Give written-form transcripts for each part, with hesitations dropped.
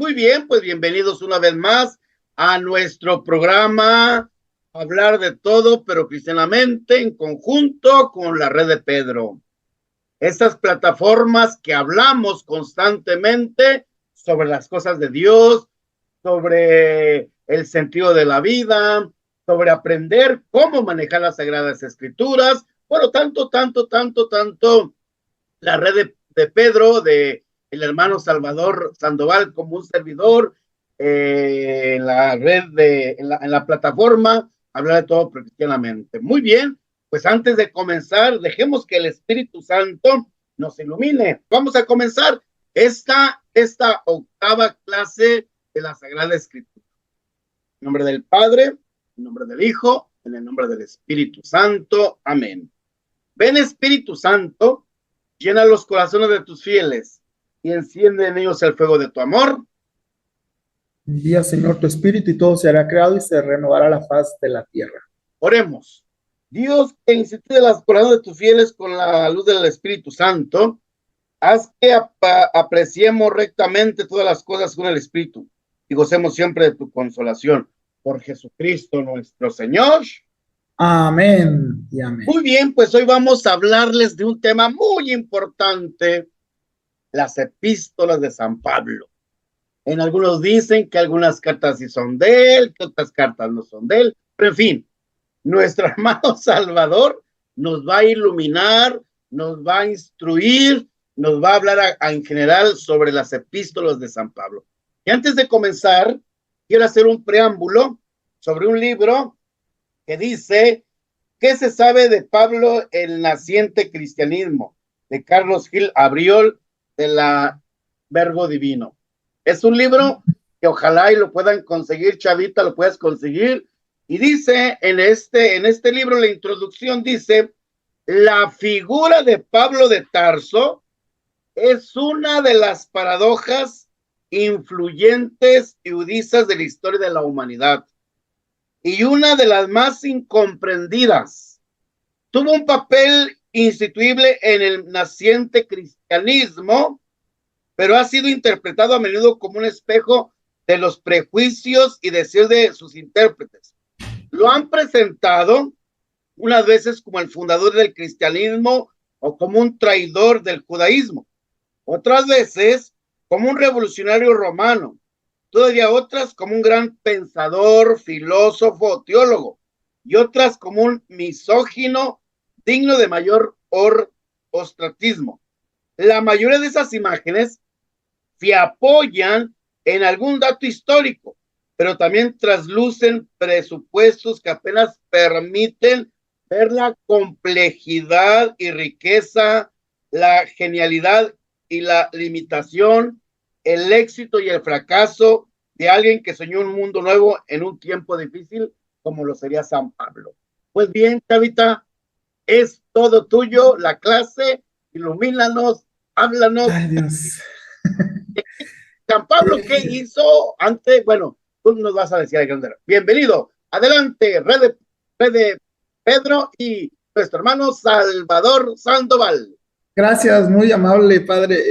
Muy bien, pues bienvenidos una vez más a nuestro programa Hablar de Todo, pero cristianamente, en conjunto con la Red de Pedro. Estas plataformas que hablamos constantemente sobre las cosas de Dios, sobre el sentido de la vida, sobre aprender cómo manejar las Sagradas Escrituras. Bueno, tanto la Red de Pedro, de el hermano Salvador Sandoval como un servidor, en la red en la plataforma, hablar de todo cristianamente. Muy bien, pues antes de comenzar, dejemos que el Espíritu Santo nos ilumine. Vamos a comenzar esta octava clase de la Sagrada Escritura. En nombre del Padre, en nombre del Hijo, en el nombre del Espíritu Santo. Amén. Ven, Espíritu Santo, llena los corazones de tus fieles y enciende en ellos el fuego de tu amor. Envía, Señor, tu Espíritu y todo será creado y se renovará la faz de la tierra. Oremos. Dios, que instituye los corazones de tus fieles con la luz del Espíritu Santo, haz que apreciemos rectamente todas las cosas con el Espíritu y gocemos siempre de tu consolación. Por Jesucristo nuestro Señor. Amén y amén. Muy bien, pues hoy vamos a hablarles de un tema muy importante, las epístolas de San Pablo. En algunos dicen que algunas cartas sí son de él, que otras cartas no son de él, pero en fin, nuestro hermano Salvador nos va a iluminar, nos va a instruir, nos va a hablar en general sobre las epístolas de San Pablo. Y antes de comenzar, quiero hacer un preámbulo sobre un libro que dice ¿Qué se sabe de Pablo, el naciente cristianismo? De Carlos Gil Abriol, de la Verbo Divino. Es un libro que ojalá y lo puedan conseguir, Chavita, lo puedes conseguir. Y dice en este libro, la introducción dice, la figura de Pablo de Tarso es una de las paradojas influyentes y udizas de la historia de la humanidad y una de las más incomprendidas. Tuvo un papel instituible en el naciente cristianismo, pero ha sido interpretado a menudo como un espejo de los prejuicios y deseos de sus intérpretes. Lo han presentado unas veces como el fundador del cristianismo o como un traidor del judaísmo, otras veces como un revolucionario romano, todavía otras como un gran pensador, filósofo, teólogo, y otras como un misógino digno de mayor ostracismo. La mayoría de esas imágenes se apoyan en algún dato histórico, pero también traslucen presupuestos que apenas permiten ver la complejidad y riqueza, la genialidad y la limitación, el éxito y el fracaso de alguien que soñó un mundo nuevo en un tiempo difícil como lo sería San Pablo. Pues bien, Chavita, es todo tuyo, la clase, ilumínanos, háblanos. Ay, Dios. San Pablo, ¿qué hizo antes? Bueno, tú nos vas a decir. Bienvenido, adelante, red de Pedro y nuestro hermano Salvador Sandoval. Gracias, muy amable, padre.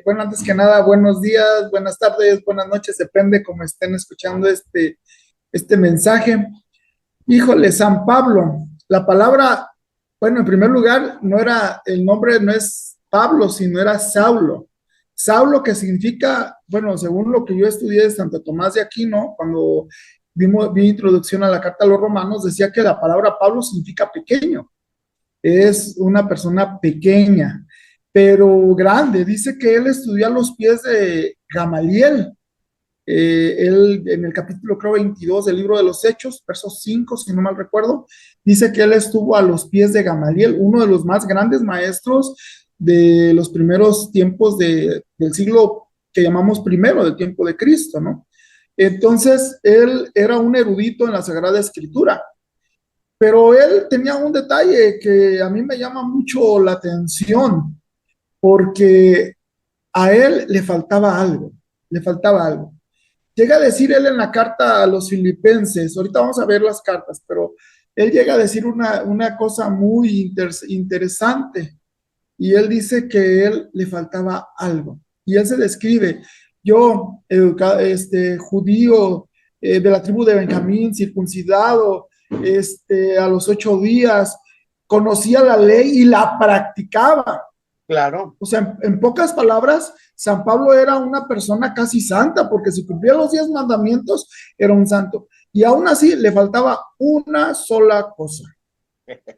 Bueno, antes que nada, buenos días, buenas tardes, buenas noches, depende cómo estén escuchando este mensaje. Híjole, San Pablo, la palabra, bueno, en primer lugar, el nombre no es Pablo, sino era Saulo. Saulo, que significa, bueno, según lo que yo estudié de Santo Tomás de Aquino, cuando vi introducción a la carta a los romanos, decía que la palabra Pablo significa pequeño. Es una persona pequeña, pero grande. Dice que él estudió a los pies de Gamaliel. Él, en el capítulo, creo, 22 del libro de los Hechos, verso 5, si no mal recuerdo, dice que él estuvo a los pies de Gamaliel, uno de los más grandes maestros de los primeros tiempos del siglo que llamamos primero, del tiempo de Cristo, ¿no? Entonces, él era un erudito en la Sagrada Escritura. Pero él tenía un detalle que a mí me llama mucho la atención, porque a él le faltaba algo, le faltaba algo. Llega a decir él en la carta a los filipenses, ahorita vamos a ver las cartas, pero él llega a decir una cosa muy interesante, y él dice que a él le faltaba algo. Y él se describe, yo, judío, de la tribu de Benjamín, circuncidado, a los 8 días, conocía la ley y la practicaba. Claro, O sea, en pocas palabras, San Pablo era una persona casi santa, porque si cumplía los 10 mandamientos, era un santo. Y aún así le faltaba una sola cosa.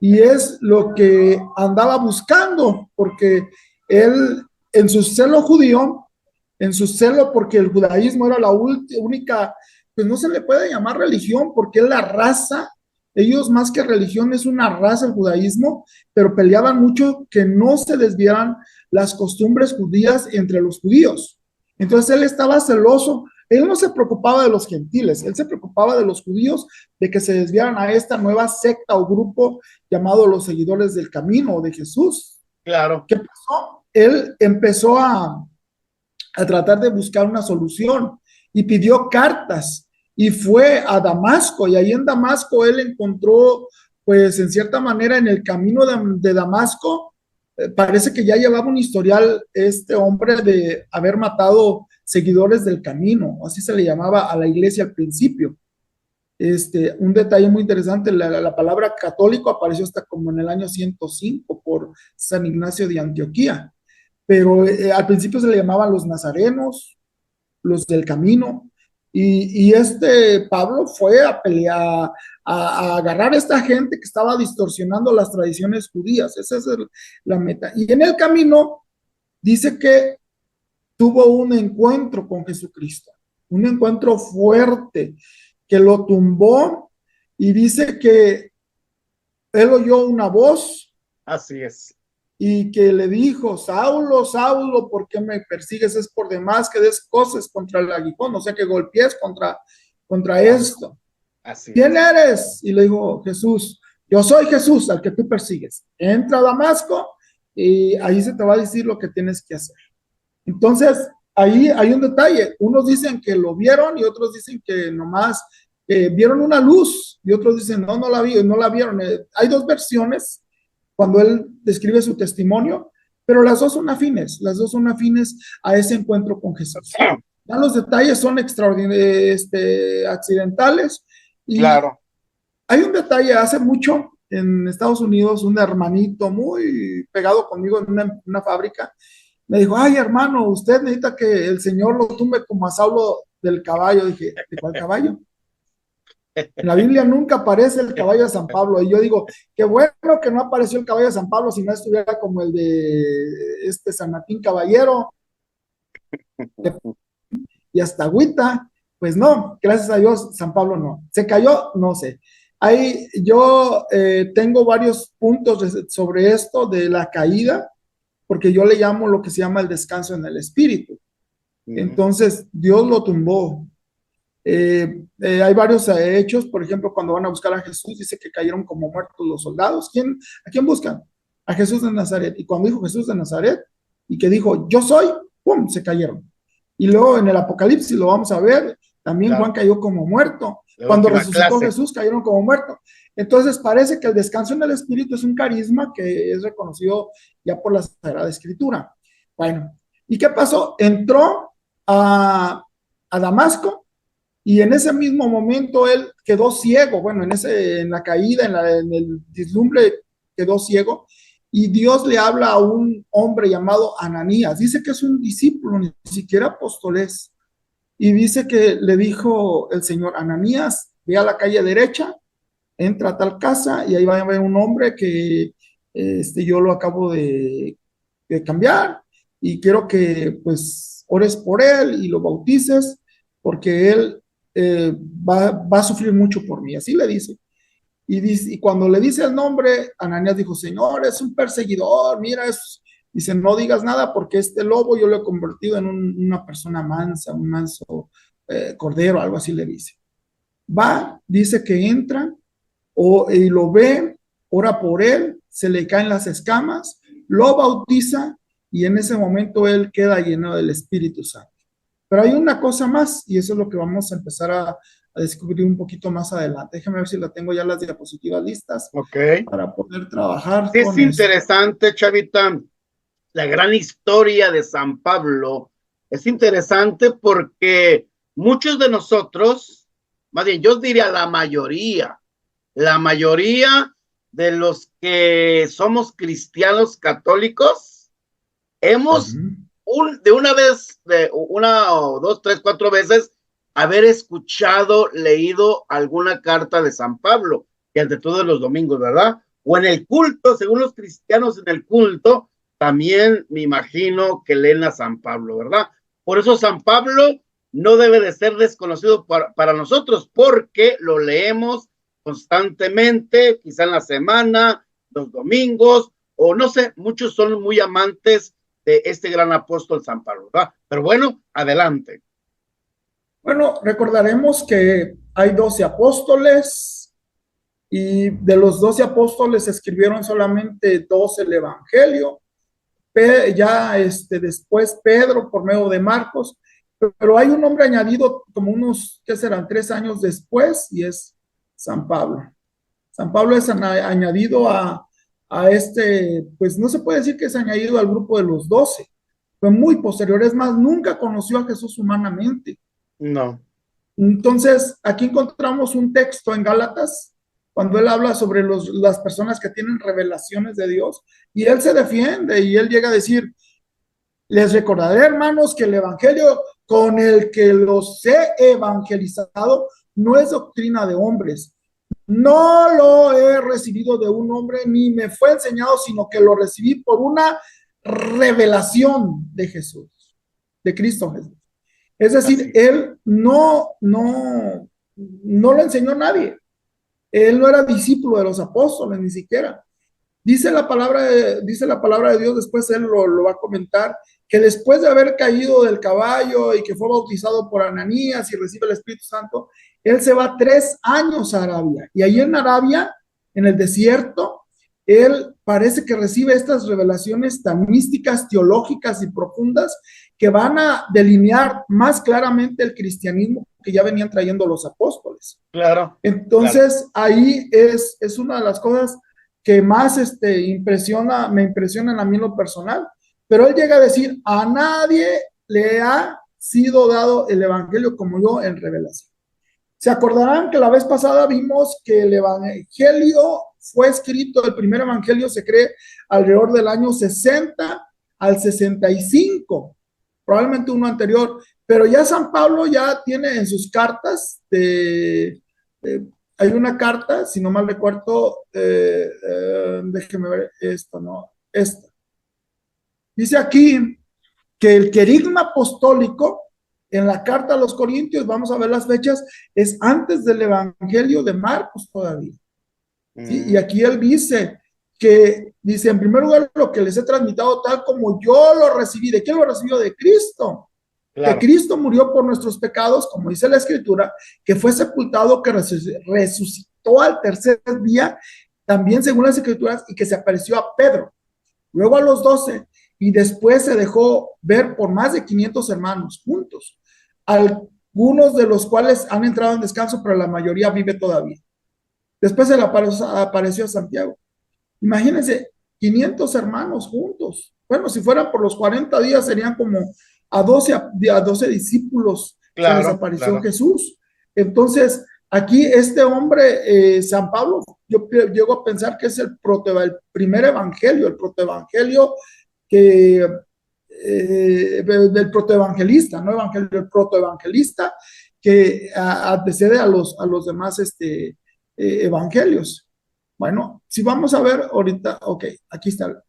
Y es lo que andaba buscando, porque él, en su celo judío, en su celo porque el judaísmo era la única, pues no se le puede llamar religión, porque es la raza, ellos más que religión es una raza el judaísmo, pero peleaban mucho que no se desviaran las costumbres judías entre los judíos. Entonces él estaba celoso, él no se preocupaba de los gentiles, él se preocupaba de los judíos, de que se desviaran a esta nueva secta o grupo llamado los seguidores del camino de Jesús. claro. ¿Qué pasó? Él empezó a tratar de buscar una solución y pidió cartas y fue a Damasco, y ahí en Damasco él encontró, pues en cierta manera en el camino de Damasco, parece que ya llevaba un historial este hombre de haber matado seguidores del camino, así se le llamaba a la iglesia al principio. Un detalle muy interesante, la palabra católico apareció hasta como en el año 105 por San Ignacio de Antioquía, pero al principio se le llamaban los nazarenos, los del camino, y Pablo fue a pelear, a agarrar a esta gente que estaba distorsionando las tradiciones judías, esa es la meta. Y en el camino dice que tuvo un encuentro con Jesucristo, un encuentro fuerte que lo tumbó, y dice que él oyó una voz Así es. y que le dijo: Saulo, Saulo, ¿por qué me persigues? Es por demás que des cosas contra el aguijón, o sea, que golpees contra esto. Así ¿Quién es. eres? Y le dijo Jesús: yo soy Jesús, al que tú persigues. Entra a Damasco y ahí se te va a decir lo que tienes que hacer. Entonces, ahí hay un detalle. Unos dicen que lo vieron y otros dicen que nomás vieron una luz, y otros dicen, no, no la vi, no la vieron. Hay dos versiones cuando él describe su testimonio, pero las dos son afines a ese encuentro con Jesús. Ya los detalles son extraordinarios, accidentales, y Claro. hay un detalle. Hace mucho en Estados Unidos, un hermanito muy pegado conmigo en una fábrica me dijo: ay, hermano, usted necesita que el Señor lo tumbe como a Saulo del caballo. Dije: ¿de cuál caballo? En la Biblia nunca aparece el caballo de San Pablo. Y yo digo: qué bueno que no apareció el caballo de San Pablo, si no estuviera como el de San Martín Caballero y hasta agüita. Pues no, gracias a Dios, San Pablo no. ¿Se cayó? No sé. Ahí yo tengo varios puntos sobre esto de la caída, porque yo le llamo lo que se llama el descanso en el espíritu. Entonces, Dios lo tumbó. Hay varios hechos, por ejemplo, cuando van a buscar a Jesús, dice que cayeron como muertos los soldados. ¿A quién buscan? A Jesús de Nazaret. Y cuando dijo Jesús de Nazaret y que dijo: yo soy, ¡pum!, se cayeron. Y luego en el Apocalipsis lo vamos a ver, también Juan Claro. cayó como muerto. La Cuando última resucitó clase. Jesús, cayeron como muertos. Entonces parece que el descanso en el Espíritu es un carisma que es reconocido ya por la Sagrada Escritura. Bueno, ¿y qué pasó? Entró a Damasco, y en ese mismo momento él quedó ciego. Bueno, en la caída, en el vislumbre, quedó ciego. Y Dios le habla a un hombre llamado Ananías. Dice que es un discípulo, ni siquiera apóstol es. Y dice que le dijo el Señor: Ananías, ve a la calle derecha, entra a tal casa, y ahí va a haber un hombre que yo lo acabo de cambiar, y quiero que pues ores por él y lo bautices, porque él va a sufrir mucho por mí. Así le dice. Y cuando le dice el nombre, Ananías dijo: Señor, es un perseguidor, mira, dice: no digas nada, porque este lobo yo lo he convertido en una persona mansa, un manso cordero, algo así le dice. Va, dice que entra, y lo ve, ora por él, se le caen las escamas, lo bautiza, y en ese momento él queda lleno del Espíritu Santo. Pero hay una cosa más, y eso es lo que vamos a empezar a descubrir un poquito más adelante. Déjame ver si la tengo ya las diapositivas listas Ok. para poder trabajar Es con eso. interesante, Chavita, la gran historia de San Pablo, Es interesante porque muchos de nosotros, más bien yo diría la mayoría de los que somos cristianos católicos, hemos Ujú. de una vez, de una o dos, tres, cuatro veces, haber escuchado, leído alguna carta de San Pablo, que ante todo los domingos, ¿verdad? O en el culto, según los cristianos en el culto, también me imagino que leen a San Pablo, ¿verdad? Por eso San Pablo no debe de ser desconocido para nosotros, porque lo leemos constantemente, quizá en la semana, los domingos, o no sé, muchos son muy amantes de este gran apóstol San Pablo, ¿verdad? Pero bueno, adelante. Bueno, recordaremos que hay 12 apóstoles y de los 12 apóstoles escribieron solamente 2 el Evangelio. Ya después Pedro por medio de Marcos, pero hay un hombre añadido como unos, ¿qué serán? 3 años después y es San Pablo. San Pablo es añadido a pues no se puede decir que es añadido al grupo de los 12. Fue muy posterior, es más, nunca conoció a Jesús humanamente. No. Entonces, aquí encontramos un texto en Gálatas, cuando él habla sobre las personas que tienen revelaciones de Dios, y él se defiende y él llega a decir, les recordaré, hermanos, que el evangelio con el que los he evangelizado no es doctrina de hombres. No lo he recibido de un hombre ni me fue enseñado, sino que lo recibí por una revelación de Jesús, de Cristo Jesús. Es decir, Así. él no lo enseñó a nadie. Él no era discípulo de los apóstoles, ni siquiera. Dice la palabra de Dios, después él lo va a comentar, que después de haber caído del caballo y que fue bautizado por Ananías y recibe el Espíritu Santo, él se va 3 años a Arabia. Y ahí en Arabia, en el desierto, él parece que recibe estas revelaciones tan místicas, teológicas y profundas que van a delinear más claramente el cristianismo que ya venían trayendo los apóstoles. Claro, claro. Entonces, ahí es una de las cosas que más me impresionan a mí en lo personal. Pero él llega a decir, a nadie le ha sido dado el evangelio como yo en revelación. Se acordarán que la vez pasada vimos que el evangelio fue escrito, el primer evangelio se cree alrededor del año 60 al 65, probablemente uno anterior, pero ya San Pablo ya tiene en sus cartas hay una carta, si no mal recuerdo, déjeme ver esto, ¿no? Esta. Dice aquí que el querigma apostólico en la carta a los Corintios, vamos a ver las fechas, es antes del Evangelio de Marcos todavía. ¿Sí? Y aquí él dice en primer lugar, lo que les he transmitido tal como yo lo recibí. ¿De quién lo recibió? De Cristo. Que Claro. Cristo murió por nuestros pecados, como dice la Escritura, que fue sepultado, que resucitó al tercer día, también según las Escrituras, y que se apareció a Pedro, luego a los 12, y después se dejó ver por más de 500 hermanos juntos, algunos de los cuales han entrado en descanso, pero la mayoría vive todavía. Después se le apareció a Santiago. Imagínense, 500 hermanos juntos. Bueno, si fueran por los 40 días, serían como a 12 discípulos se les Claro, apareció claro. Jesús. Entonces, aquí este hombre, San Pablo, yo llego a pensar que es el primer evangelio, el protoevangelio que del protoevangelista, no evangelio, el protoevangelista que antecede a los demás evangelios. Bueno, si vamos a ver ahorita, ok, aquí está.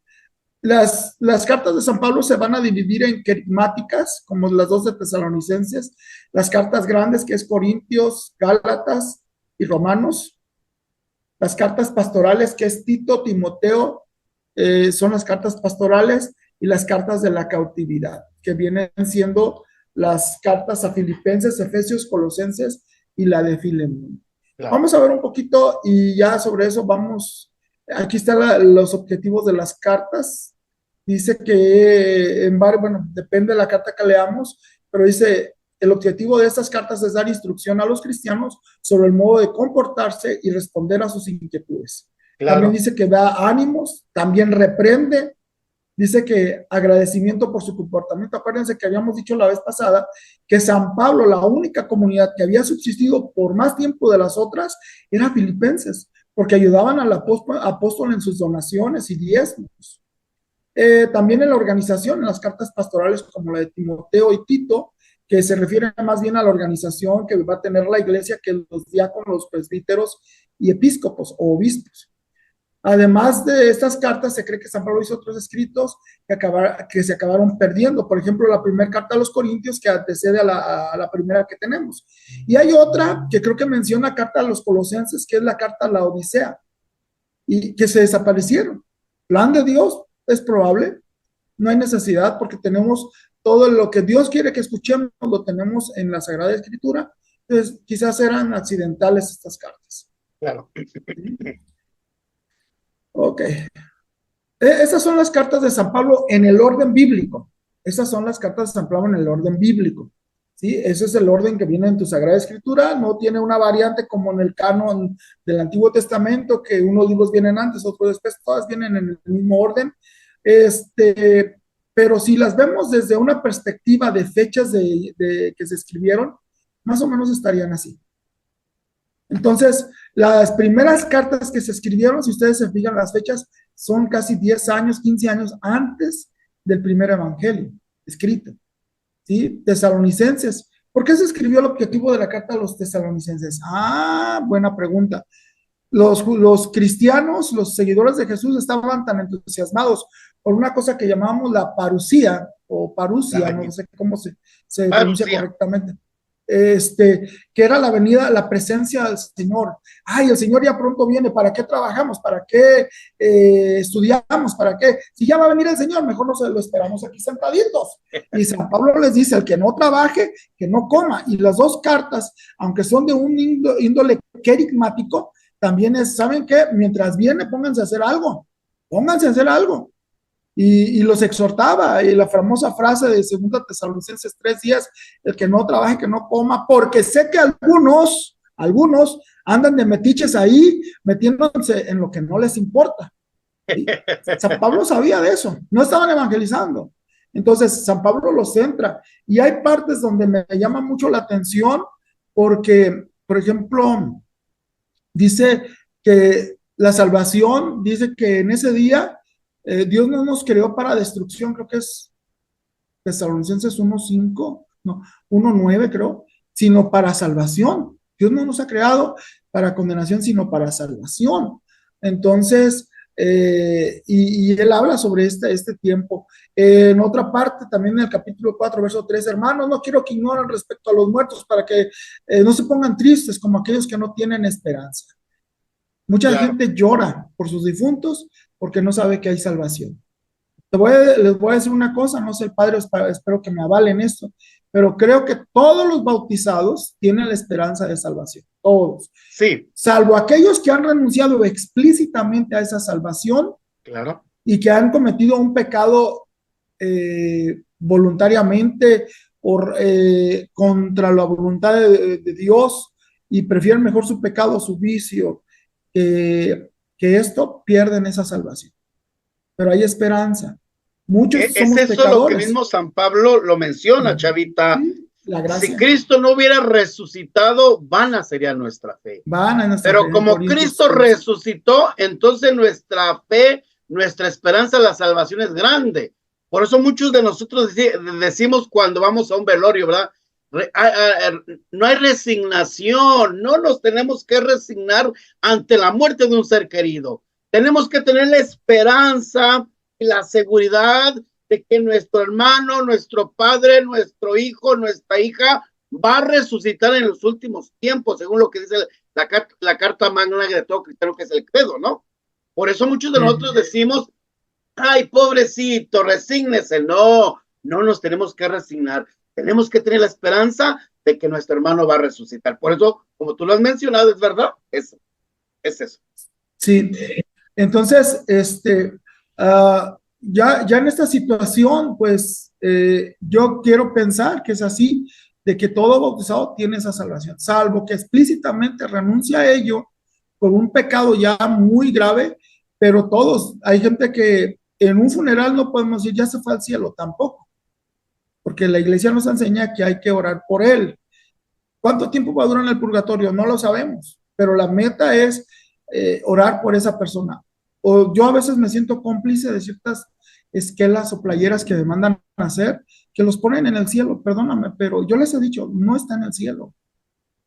Las cartas de San Pablo se van a dividir en querigmáticas, como las dos de Tesalonicenses, las cartas grandes, que es Corintios, Gálatas y Romanos, las cartas pastorales, que es Tito, Timoteo, son las cartas pastorales, y las cartas de la cautividad, que vienen siendo las cartas a Filipenses, Efesios, Colosenses y la de Filemón. Claro. Vamos a ver un poquito y ya sobre eso vamos. Aquí están los objetivos de las cartas. Dice que bueno, depende de la carta que leamos, pero dice, el objetivo de estas cartas es dar instrucción a los cristianos sobre el modo de comportarse y responder a sus inquietudes. También Claro. dice que da ánimos, también reprende, dice que agradecimiento por su comportamiento. Acuérdense que habíamos dicho la vez pasada que San Pablo, la única comunidad que había subsistido por más tiempo de las otras, era Filipenses, porque ayudaban al apóstol en sus donaciones y diezmos. También en la organización, en las cartas pastorales como la de Timoteo y Tito, que se refiere más bien a la organización que va a tener la iglesia que los diáconos, los presbíteros y episcopos o obispos. Además de estas cartas, se cree que San Pablo hizo otros escritos que se acabaron perdiendo. Por ejemplo, la primera carta a los Corintios, que antecede a la primera que tenemos. Y hay otra que creo que menciona carta a los Colosenses, que es la carta a la Odisea, y que se desaparecieron. Plan de Dios, es probable. No hay necesidad porque tenemos todo lo que Dios quiere que escuchemos, lo tenemos en la Sagrada Escritura. Entonces, quizás eran accidentales estas cartas. Claro. Ok. Esas son las cartas de San Pablo en el orden bíblico. Esas son las cartas de San Pablo en el orden bíblico. ¿Sí? Ese es el orden que viene en tu Sagrada Escritura. No tiene una variante como en el canon del Antiguo Testamento, que unos libros vienen antes, otros después, todas vienen en el mismo orden. Pero si las vemos desde una perspectiva de fechas que se escribieron, más o menos estarían así. Entonces, las primeras cartas que se escribieron, si ustedes se fijan las fechas, son casi 10 años, 15 años antes del primer evangelio escrito. ¿Sí? Tesalonicenses. ¿Por qué se escribió el objetivo de la carta a los tesalonicenses? Ah, buena pregunta. Los cristianos, los seguidores de Jesús, estaban tan entusiasmados por una cosa que llamamos la parusía, o parusia, no sé cómo se pronuncia correctamente. Que era la venida, la presencia del Señor. Ay, el Señor ya pronto viene, ¿para qué trabajamos? ¿Para qué estudiamos? ¿Para qué? Si ya va a venir el Señor, mejor no se lo esperamos aquí sentaditos. Y San Pablo les dice, el que no trabaje, que no coma. Y las dos cartas, aunque son de un índole querigmático, también es, ¿saben qué? Mientras viene, pónganse a hacer algo. Pónganse a hacer algo. Y los exhortaba, y la famosa frase de 2 Tesalonicenses 3:10, el que no trabaje, que no coma, porque sé que algunos andan de metiches ahí, metiéndose en lo que no les importa. ¿Sí? San Pablo sabía de eso, no estaban evangelizando. Entonces, San Pablo los centra, y hay partes donde me llama mucho la atención, porque, por ejemplo, dice que la salvación, dice que en ese día, Dios no nos creó para destrucción, creo que es Tesalonicenses 1:5, no, 1:9 creo, sino para salvación. Dios no nos ha creado para condenación, sino para salvación. Entonces, y él habla sobre este tiempo. En otra parte, también en el capítulo 4, verso 3, hermanos, no quiero que ignoren respecto a los muertos para que no se pongan tristes como aquellos que no tienen esperanza. Mucha gente llora por sus difuntos porque no sabe que hay salvación. Les voy a decir una cosa, no sé, el Padre, espero que me avalen esto, pero creo que todos los bautizados tienen la esperanza de salvación, todos. Sí. Salvo aquellos que han renunciado explícitamente a esa salvación, claro, y que han cometido un pecado voluntariamente contra la voluntad de Dios, y prefieren mejor su pecado, su vicio, que esto, pierden esa salvación. Pero hay esperanza. Muchos somos es eso pecadores. Lo que mismo San Pablo lo menciona, Chavita. Sí, la gracia. Si Cristo no hubiera resucitado, vana sería nuestra fe. Pero fe, como Cristo resucitó, entonces nuestra fe, nuestra esperanza, la salvación es grande. Por eso muchos de nosotros decimos cuando vamos a un velorio, ¿verdad? No hay resignación, no nos tenemos que resignar ante la muerte de un ser querido. Tenemos que tener la esperanza y la seguridad de que nuestro hermano, nuestro padre, nuestro hijo, nuestra hija va a resucitar en los últimos tiempos, según lo que dice la carta magna de todo cristiano, que es el credo, ¿no? Por eso muchos de nosotros decimos, ay, pobrecito, resígnese. No nos tenemos que resignar. Tenemos que tener la esperanza de que nuestro hermano va a resucitar. Por eso, como tú lo has mencionado, es verdad, es eso. Sí, entonces, ya en esta situación, pues, yo quiero pensar que es así, de que todo bautizado tiene esa salvación, salvo que explícitamente renuncia a ello por un pecado ya muy grave, pero todos, hay gente que en un funeral no podemos decir ya se fue al cielo tampoco, porque la iglesia nos enseña que hay que orar por él. ¿Cuánto tiempo va a durar en el purgatorio? No lo sabemos, pero la meta es orar por esa persona. O yo a veces me siento cómplice de ciertas esquelas o playeras que me mandan a hacer, que los ponen en el cielo, perdóname, pero yo les he dicho, no está en el cielo.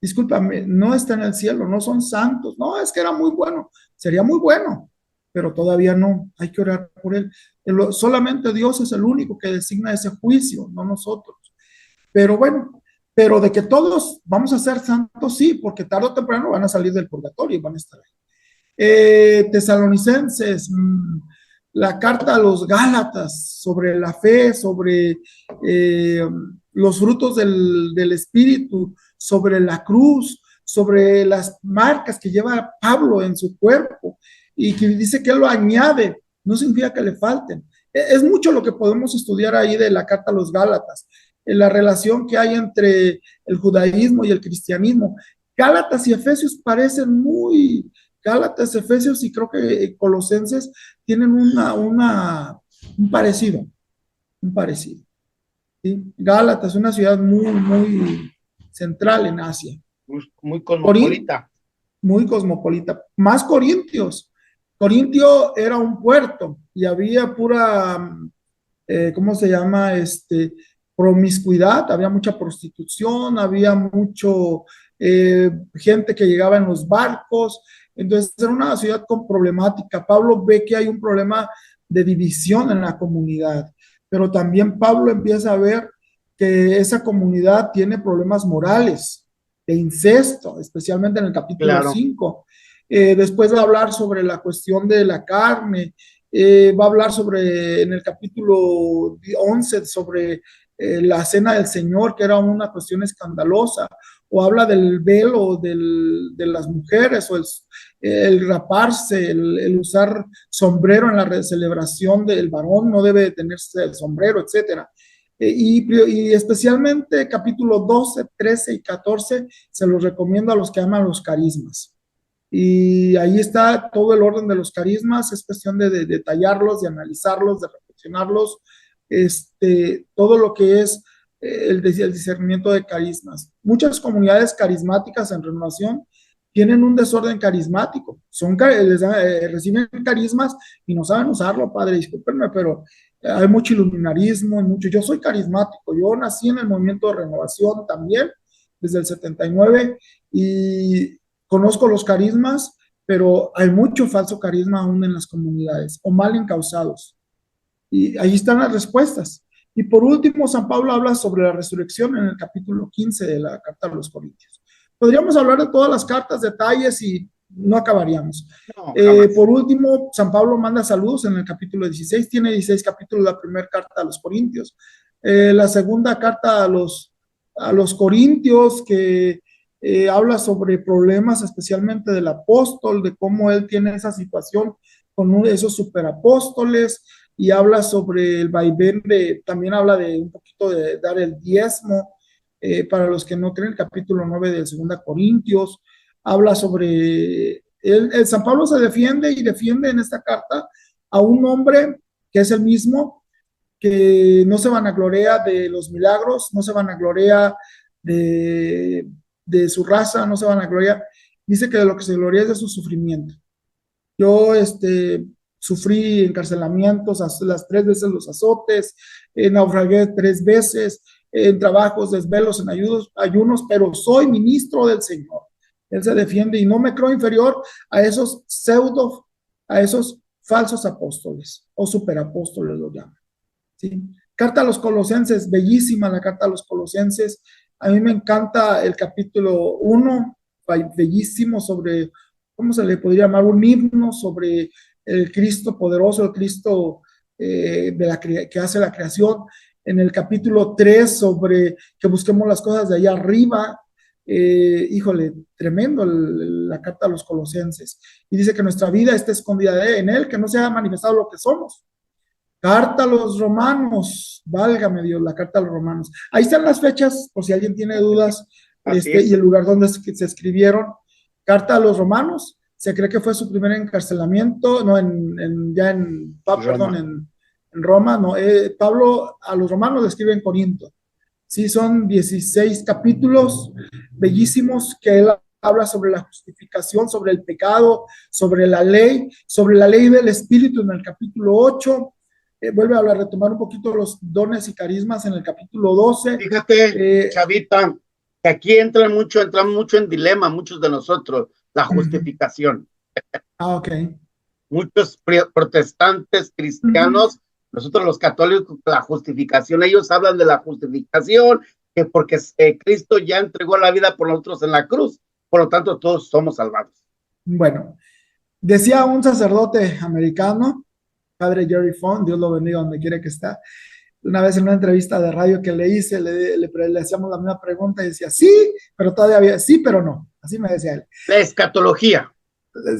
Discúlpame, no está en el cielo, no son santos. No, es que era muy bueno, sería muy bueno, pero todavía no, hay que orar por él. Solamente Dios es el único que designa ese juicio, no nosotros. Pero bueno, pero de que todos vamos a ser santos, sí, porque tarde o temprano van a salir del purgatorio y van a estar ahí. Tesalonicenses, la carta a los Gálatas sobre la fe, sobre los frutos del Espíritu, sobre la cruz, sobre las marcas que lleva Pablo en su cuerpo y que dice que él lo añade, no significa que le falten. Es mucho lo que podemos estudiar ahí de la carta a los Gálatas, en la relación que hay entre el judaísmo y el cristianismo. Gálatas y Efesios parecen muy, Gálatas, Efesios y creo que Colosenses tienen un parecido, un parecido. ¿Sí? Gálatas es una ciudad muy, muy central en Asia. Muy cosmopolita. Muy cosmopolita. Más Corintios. Corintio era un puerto y había pura, ¿cómo se llama? Promiscuidad, había mucha prostitución, había mucho gente que llegaba en los barcos, entonces era una ciudad con problemática. Pablo ve que hay un problema de división en la comunidad, pero también Pablo empieza a ver que esa comunidad tiene problemas morales, de incesto, especialmente en el capítulo 5. Después va a hablar sobre la cuestión de la carne, va a hablar sobre, en el capítulo 11, sobre la cena del Señor, que era una cuestión escandalosa, o habla del velo de las mujeres, o el raparse, el usar sombrero en la celebración del varón, no debe tenerse el sombrero, etcétera. Y especialmente capítulo 12, 13 y 14 se los recomiendo a los que aman los carismas. Y ahí está todo el orden de los carismas, es cuestión de detallarlos, de analizarlos, de reflexionarlos, todo lo que es el discernimiento de carismas. Muchas comunidades carismáticas en renovación tienen un desorden carismático, reciben carismas y no saben usarlo, padre, discúlpenme, pero hay mucho iluminarismo, yo soy carismático, yo nací en el movimiento de renovación también, desde el 79, y conozco los carismas, pero hay mucho falso carisma aún en las comunidades, o mal encausados. Y ahí están las respuestas. Y por último, San Pablo habla sobre la resurrección en el capítulo 15 de la carta a los Corintios. Podríamos hablar de todas las cartas, detalles y no acabaríamos. No, por último, San Pablo manda saludos en el capítulo 16, tiene 16 capítulos la primera carta a los Corintios. La segunda carta a los Corintios, que habla sobre problemas especialmente del apóstol, de cómo él tiene esa situación con esos superapóstoles, y habla sobre el vaivén también habla de un poquito de dar el diezmo, para los que no creen, el capítulo 9 de 2 Corintios, habla sobre, San Pablo se defiende y defiende en esta carta a un hombre que es el mismo, que no se vanagloria de los milagros, no se vanagloria de su raza, no se vanagloria, dice que de lo que se gloria es de su sufrimiento. Yo sufrí encarcelamientos, las 3 veces los azotes, naufragué 3 veces, en trabajos, desvelos, en ayunos, pero soy ministro del Señor. Él se defiende y no me creo inferior a esos a esos falsos apóstoles o superapóstoles lo llaman. ¿Sí? Carta a los Colosenses, bellísima la carta a los Colosenses. A mí me encanta el capítulo 1, bellísimo, sobre, ¿cómo se le podría llamar? Un himno sobre el Cristo poderoso, el Cristo que hace la creación. En el capítulo 3, sobre que busquemos las cosas de allá arriba. Híjole, tremendo la carta a los Colosenses. Y dice que nuestra vida está escondida en él, que no se ha manifestado lo que somos. Carta a los Romanos, válgame Dios, la carta a los Romanos. Ahí están las fechas, por si alguien tiene dudas, y el lugar donde se escribieron. Carta a los Romanos, se cree que fue su primer encarcelamiento, no, Roma. en Roma, no, Pablo a los romanos le escribe en Corinto. Sí, son 16 capítulos bellísimos que él habla sobre la justificación, sobre el pecado, sobre la ley del Espíritu en el capítulo 8. Vuelve a hablar, retomar un poquito los dones y carismas en el capítulo 12. Fíjate, Chavita, que aquí entramos mucho en dilema, muchos de nosotros, la justificación. Ok. Muchos protestantes cristianos, nosotros los católicos, la justificación, ellos hablan de la justificación, que porque Cristo ya entregó la vida por nosotros en la cruz, por lo tanto todos somos salvados. Bueno, decía un sacerdote americano, padre Jerry Fong, Dios lo bendiga donde quiera que está, una vez en una entrevista de radio que le hice, le hacíamos la misma pregunta y decía, sí, pero todavía había, sí, pero no, así me decía él. La escatología.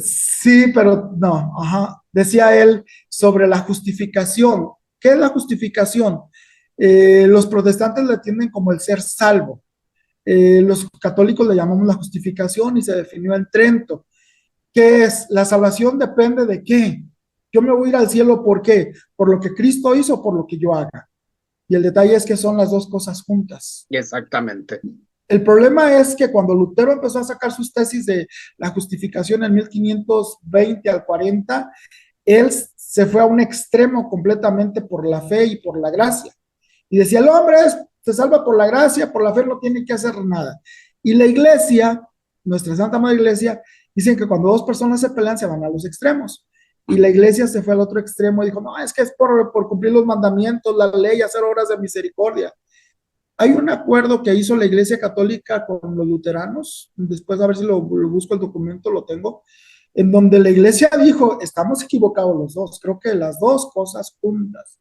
Sí, pero no, ajá. Decía él sobre la justificación. ¿Qué es la justificación? Los protestantes le entienden como el ser salvo. Los católicos le llamamos la justificación y se definió en Trento. ¿Qué es? La salvación depende de qué. Yo me voy a ir al cielo, ¿por qué? Por lo que Cristo hizo, por lo que yo haga. Y el detalle es que son las dos cosas juntas. Exactamente. El problema es que cuando Lutero empezó a sacar sus tesis de la justificación en 1520 al 40, él se fue a un extremo completamente por la fe y por la gracia. Y decía, el hombre se salva por la gracia, por la fe no tiene que hacer nada. Y la iglesia, nuestra Santa Madre Iglesia, dicen que cuando dos personas se pelean se van a los extremos. Y la iglesia se fue al otro extremo y dijo, no, es que es por cumplir los mandamientos, la ley, hacer obras de misericordia. Hay un acuerdo que hizo la Iglesia Católica con los luteranos, después a ver si lo busco el documento, lo tengo, en donde la Iglesia dijo, estamos equivocados los dos, creo que las dos cosas juntas.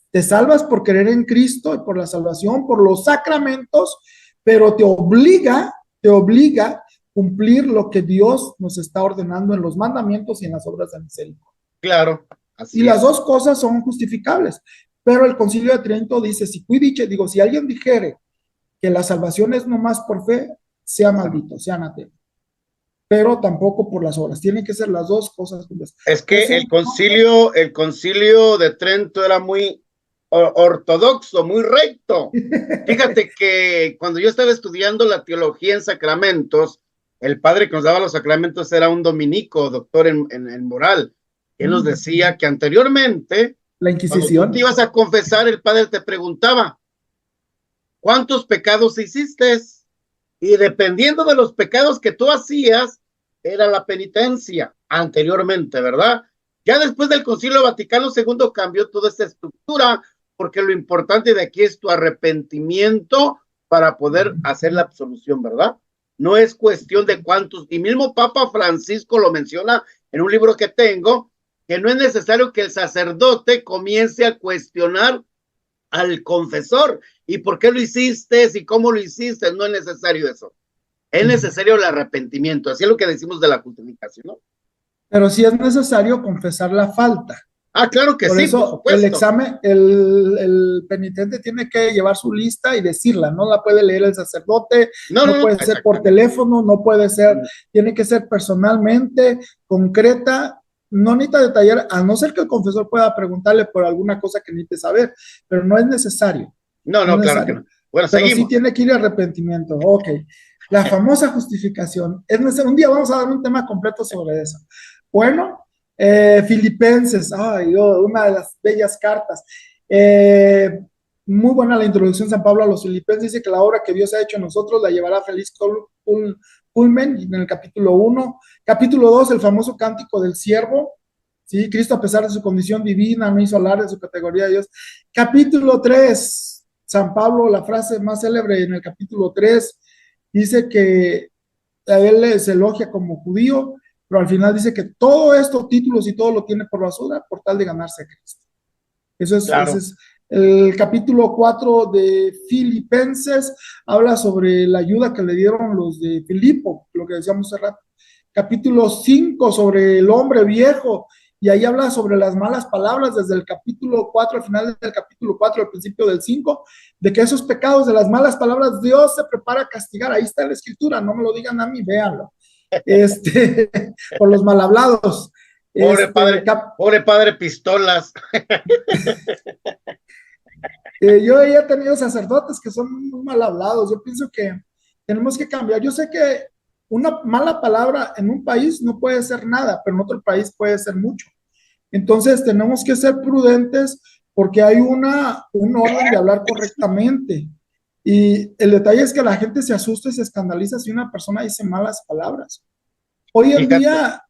Te salvas por creer en Cristo y por la salvación, por los sacramentos, pero te obliga cumplir lo que Dios nos está ordenando en los mandamientos y en las obras de misericordia. Claro, así y las dos cosas son justificables. Pero el Concilio de Trento dice, si alguien dijere que la salvación es nomás por fe, sea maldito, sea anatema. Pero tampoco por las obras, tienen que ser las dos cosas juntas. Es que el concilio de Trento era muy ortodoxo, muy recto. Fíjate que cuando yo estaba estudiando la teología en sacramentos, el padre que nos daba los sacramentos era un dominico, doctor en moral. Él nos decía que anteriormente, la Inquisición, cuando tú te ibas a confesar, el padre te preguntaba, ¿cuántos pecados hiciste? Y dependiendo de los pecados que tú hacías, era la penitencia anteriormente, ¿verdad? Ya después del Concilio Vaticano II cambió toda esta estructura, porque lo importante de aquí es tu arrepentimiento para poder hacer la absolución, ¿verdad? No es cuestión de cuántos, y mismo Papa Francisco lo menciona en un libro que tengo, que no es necesario que el sacerdote comience a cuestionar al confesor, ¿y por qué lo hiciste? ¿Y cómo lo hiciste? No es necesario eso. Es necesario el arrepentimiento, así es lo que decimos de la justificación, ¿no? Pero sí es necesario confesar la falta. Ah, claro que por sí, eso, por el examen, el penitente tiene que llevar su lista y decirla, no la puede leer el sacerdote, no puede ser por teléfono, no puede ser, tiene que ser personalmente, concreta, no necesita detallar, a no ser que el confesor pueda preguntarle por alguna cosa que necesite saber, pero no es necesario. No, claro necesario. Que no. Bueno, pero seguimos. Sí tiene que ir arrepentimiento, ok. La famosa justificación, un día vamos a dar un tema completo sobre eso. Bueno, Filipenses, una de las bellas cartas. Muy buena la introducción de San Pablo a los Filipenses, dice que la obra que Dios ha hecho en nosotros la llevará a feliz culmen en el capítulo 1. Capítulo 2, el famoso cántico del siervo. ¿Sí? Cristo, a pesar de su condición divina, no hizo alarde de su categoría de Dios. Capítulo 3, San Pablo, la frase más célebre en el capítulo 3, dice que a él se elogia como judío, pero al final dice que todo esto, títulos y todo lo tiene por basura, por tal de ganarse a Cristo. Eso es, claro. Ese es el capítulo 4 de Filipenses, habla sobre la ayuda que le dieron los de Filipo, lo que decíamos hace rato. Capítulo 5 sobre el hombre viejo, y ahí habla sobre las malas palabras desde el capítulo 4, al final del capítulo 4, al principio del 5, de que esos pecados de las malas palabras Dios se prepara a castigar. Ahí está la escritura, no me lo digan a mí, véanlo. este, por los mal hablados. Pobre padre Pistolas. Yo he tenido sacerdotes que son muy mal hablados. Yo pienso que tenemos que cambiar. Yo sé que una mala palabra en un país no puede ser nada, pero en otro país puede ser mucho. Entonces tenemos que ser prudentes porque hay un orden de hablar correctamente. Y el detalle es que la gente se asusta y se escandaliza si una persona dice malas palabras. Hoy en Fíjate, día,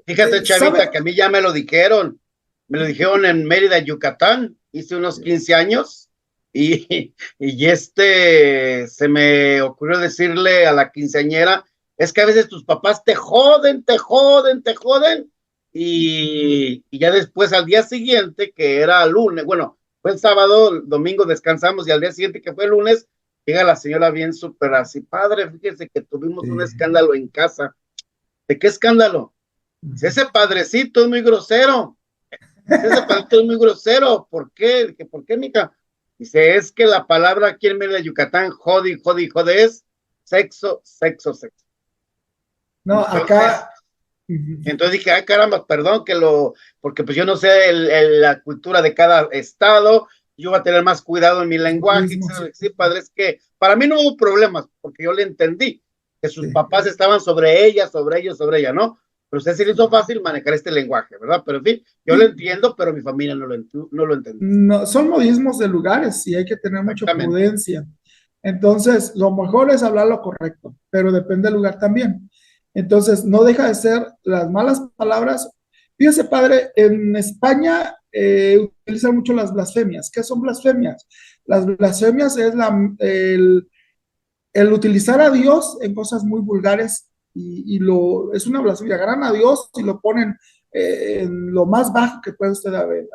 fíjate, ¿sabe? Chavita, que a mí ya me lo dijeron en Mérida, Yucatán, hice unos 15 años y se me ocurrió decirle a la quinceañera, es que a veces tus papás te joden, te joden, te joden, y ya después al día siguiente, que era lunes, bueno, fue el sábado, el domingo descansamos, y al día siguiente, que fue el lunes, llega la señora bien súper así, padre, fíjese que tuvimos un escándalo en casa. ¿De qué escándalo? Si ese padrecito es muy grosero, si ese padrecito es muy grosero, ¿por qué? Dije, ¿por qué, mija? Dice, es que la palabra aquí en Mérida, Yucatán, jodi, jodi, jode, es sexo, sexo, sexo. No, Entonces, acá. entonces dije, ay, caramba, perdón porque pues yo no sé la cultura de cada estado, yo voy a tener más cuidado en mi lenguaje. Mismos, Sí, padre, es que para mí no hubo problemas, porque yo le entendí que sus sí. papás estaban sobre ella, sobre ellos, sobre ella, ¿no? Pero usted sí le hizo fácil manejar este lenguaje, ¿verdad? Pero en fin, yo lo Sí, entiendo, pero mi familia no lo entendió. no, son modismos de lugares y hay que tener mucha Exactamente. prudencia. Entonces, lo mejor es hablar lo correcto, pero depende del lugar también. Entonces, no deja de ser las malas palabras. Fíjese, padre, en España utilizan mucho las blasfemias. ¿Qué son blasfemias? Las blasfemias es el utilizar a Dios en cosas muy vulgares es una blasfemia. Agarran a Dios y lo ponen en lo más bajo que puede usted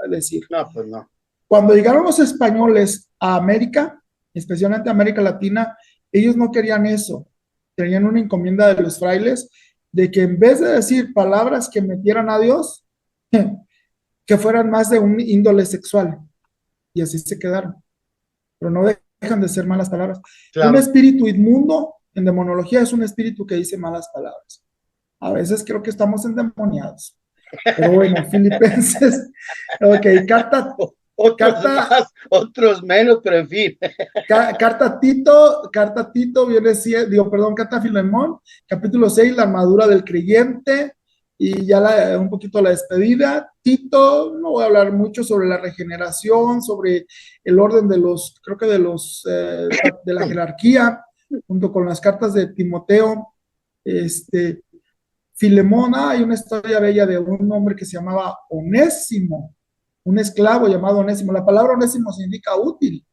decir. No, pues no. Cuando llegaron los españoles a América, especialmente a América Latina, ellos no querían eso. Tenían una encomienda de los frailes de que en vez de decir palabras que metieran a Dios, que fueran más de un índole sexual. Y así se quedaron. Pero no dejan de ser malas palabras. Un Claro. espíritu inmundo en demonología es un espíritu que dice malas palabras. A veces creo que estamos endemoniados. Pero bueno, Filipenses, ok, Otros carta, más, otros menos, pero en fin. Carta Tito viene siendo, digo, perdón, Carta Filemón, capítulo 6, la armadura del creyente, y ya un poquito la despedida. Tito, no voy a hablar mucho sobre la regeneración, sobre el orden creo que de la jerarquía, junto con las cartas de Timoteo. Este, Filemón, hay una historia bella de un hombre que se llamaba Onésimo, un esclavo llamado Onésimo. La palabra Onésimo significa útil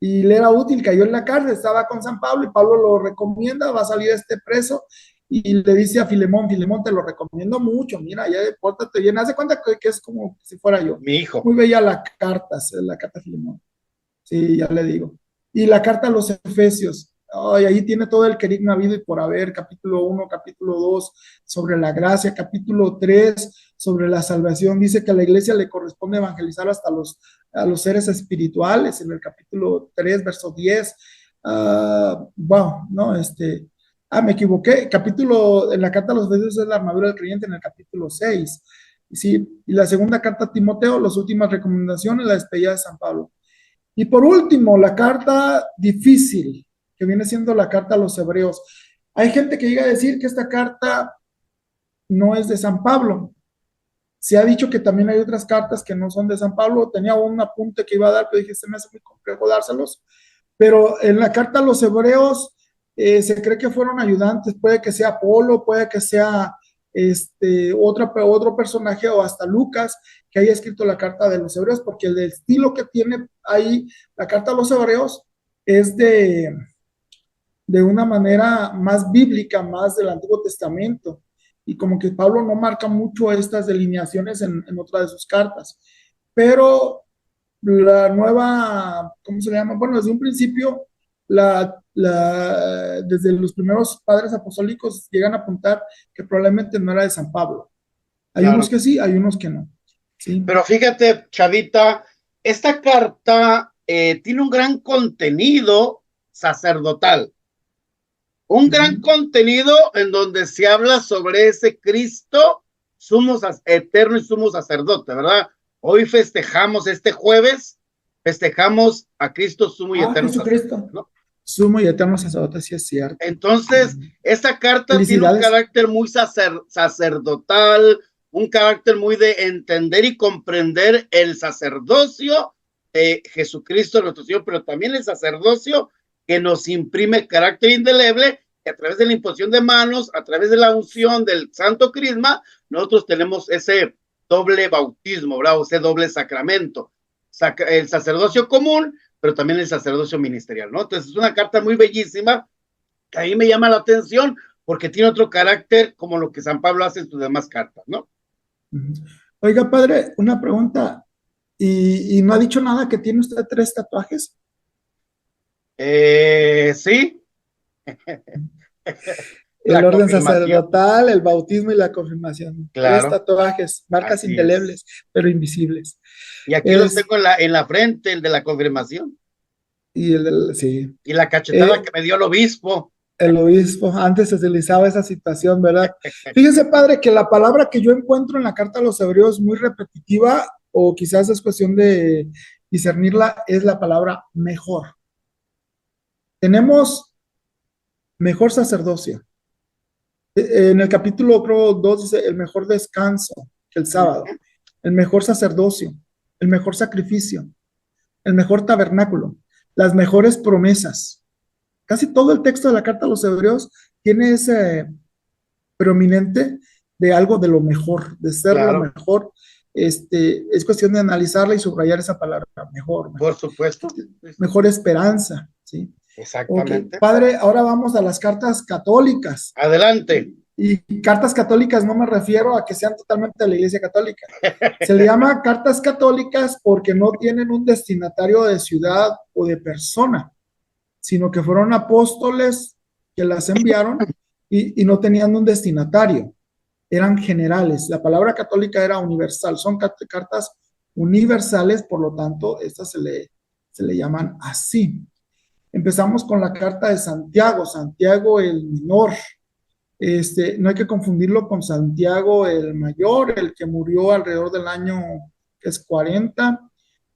y le era útil, cayó en la cárcel, estaba con San Pablo y Pablo lo recomienda, va a salir este preso y le dice a Filemón, Filemón, te lo recomiendo mucho, mira, ya pórtate bien, hace cuenta que es como si fuera yo. Mi hijo. Muy bella la carta a Filemón, sí, ya le digo. Y la carta a los Efesios, ay, ahí tiene todo el querigma habido y por haber, capítulo 1, capítulo 2, sobre la gracia, capítulo 3, sobre la salvación, dice que a la iglesia le corresponde evangelizar a los seres espirituales, en el capítulo 3, verso 10. Wow, no, me equivoqué, en la carta a los Efesios es la armadura del creyente en el capítulo 6. Sí, y la segunda carta a Timoteo, las últimas recomendaciones, la despedida de San Pablo. Y por último, la carta difícil, que viene siendo la carta a los hebreos. Hay gente que llega a decir que esta carta no es de San Pablo. Se ha dicho que también hay otras cartas que no son de San Pablo. Tenía un apunte que iba a dar, pero dije, se me hace muy complejo dárselos. Pero en la carta a los hebreos se cree que fueron ayudantes. Puede que sea Apolo, puede que sea otro personaje o hasta Lucas que haya escrito la carta de los hebreos, porque el estilo que tiene ahí la carta a los hebreos es de una manera más bíblica, más del Antiguo Testamento. Y como que Pablo no marca mucho estas delineaciones en otra de sus cartas. Pero la nueva, ¿cómo se llama? Bueno, desde un principio, desde los primeros padres apostólicos llegan a apuntar que probablemente no era de San Pablo. Hay unos Claro. que sí, hay unos que no. ¿Sí? Pero fíjate, Chavita, esta carta tiene un gran contenido sacerdotal. Un gran contenido en donde se habla sobre ese Cristo eterno y sumo sacerdote, ¿verdad? Hoy festejamos este jueves, festejamos a Cristo sumo y eterno Jesucristo, sacerdote, ¿no? sumo y eterno sacerdote, sí es cierto. Entonces, esta carta tiene un Felicidades. carácter muy sacerdotal, un carácter muy de entender y comprender el sacerdocio de Jesucristo nuestro Señor, pero también el sacerdocio que nos imprime carácter indeleble, que a través de la imposición de manos, a través de la unción del Santo Crisma, nosotros tenemos ese doble bautismo, ¿verdad? Ese doble sacramento, el sacerdocio común, pero también el sacerdocio ministerial, ¿no? Entonces es una carta muy bellísima, que a mí me llama la atención, porque tiene otro carácter como lo que San Pablo hace en sus demás cartas, ¿no? Oiga, padre, una pregunta. ¿Y no ha dicho nada que tiene usted 3 tatuajes? Sí. El La orden confirmación. sacerdotal, el bautismo y la confirmación. 3 Claro. tatuajes, marcas Así indelebles, es. pero invisibles. Y aquí los Es, tengo en la frente, el de la confirmación. sí. Y la cachetada que me dio el obispo. El obispo, antes se utilizaba esa situación, ¿verdad? Fíjese, padre, que la palabra que yo encuentro en la carta a los hebreos es muy repetitiva, o quizás es cuestión de discernirla, es la palabra mejor. Tenemos mejor sacerdocio. En el capítulo, creo, 2 dice el mejor descanso, el sábado, el mejor sacerdocio, el mejor sacrificio, el mejor tabernáculo, las mejores promesas. Casi todo el texto de la carta a los hebreos tiene ese prominente de algo de lo mejor, de ser lo Claro. mejor. Es cuestión de analizarla y subrayar esa palabra, mejor. Por supuesto. Mejor esperanza, ¿sí? Ok, Exactamente. padre, ahora vamos a las cartas católicas. Adelante. Y cartas católicas no me refiero a que sean totalmente de la Iglesia Católica. Se le llama cartas católicas porque no tienen un destinatario de ciudad o de persona, sino que fueron apóstoles que las enviaron y no tenían un destinatario. Eran generales. La palabra católica era universal. Son cartas universales, por lo tanto, estas se le llaman así. Empezamos con la carta de Santiago, Santiago el Menor. No hay que confundirlo con Santiago el Mayor, el que murió alrededor del año que es 40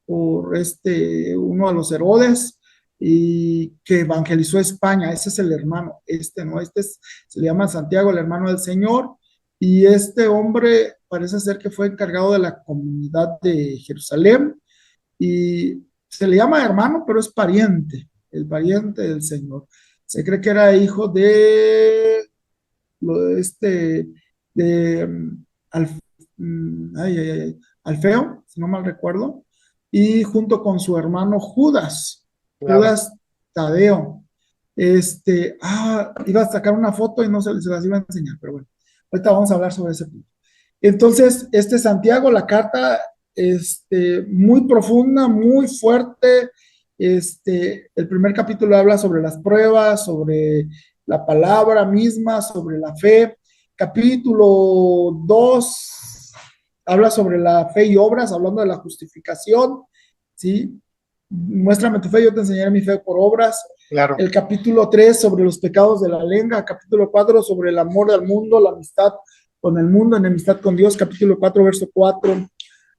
por uno de los Herodes y que evangelizó España. Ese es el hermano, no, se le llama Santiago, el hermano del Señor, y este hombre parece ser que fue encargado de la comunidad de Jerusalén y se le llama hermano, pero es pariente, el pariente del Señor. Se cree que era hijo de de Alf- Alfeo, si no mal recuerdo, y junto con su hermano Judas, Claro. Judas Tadeo. Iba a sacar una foto y no se las iba a enseñar, pero bueno, ahorita vamos a hablar sobre ese punto. Entonces, Santiago, la carta, muy profunda, muy fuerte. El primer capítulo habla sobre las pruebas, sobre la palabra misma, sobre la fe. Capítulo 2 habla sobre la fe y obras, hablando de la justificación, ¿sí? Muéstrame tu fe, yo te enseñaré mi fe por obras. Claro. El capítulo 3 sobre los pecados de la lengua, capítulo 4 sobre el amor al mundo, la amistad con el mundo, enemistad con Dios, capítulo 4, verso 4.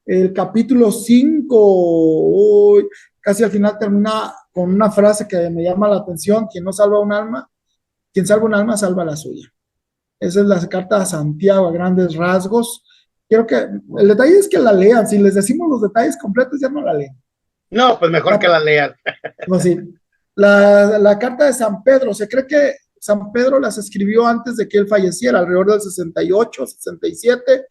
El capítulo 5, casi al final termina con una frase que me llama la atención: quien no salva un alma, quien salva un alma, salva la suya. Esa es la carta de Santiago a grandes rasgos. Quiero que, el detalle es que la lean, si les decimos los detalles completos ya no la leen. No, pues mejor que la lean. Pues sí. La carta de San Pedro, se cree que San Pedro las escribió antes de que él falleciera, alrededor del 68, 67,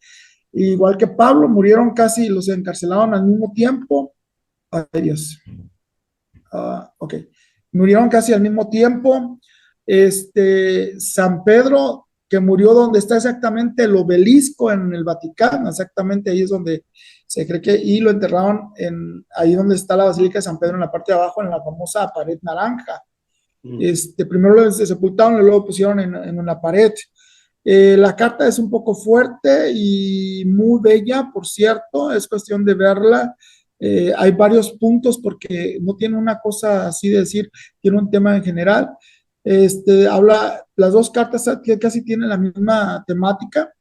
igual que Pablo, murieron casi, los encarcelaron al mismo tiempo. Ay, Dios. Ok. Murieron casi al mismo tiempo. San Pedro, que murió donde está exactamente el obelisco en el Vaticano, exactamente ahí es donde se cree que, y lo enterraron ahí donde está la Basílica de San Pedro, en la parte de abajo, en la famosa pared naranja. Primero lo sepultaron y luego pusieron en una pared. La carta es un poco fuerte y muy bella, por cierto, es cuestión de verla. Hay varios puntos porque no tiene una cosa así de decir, tiene un tema en general. Habla, las dos cartas que casi tienen la misma temática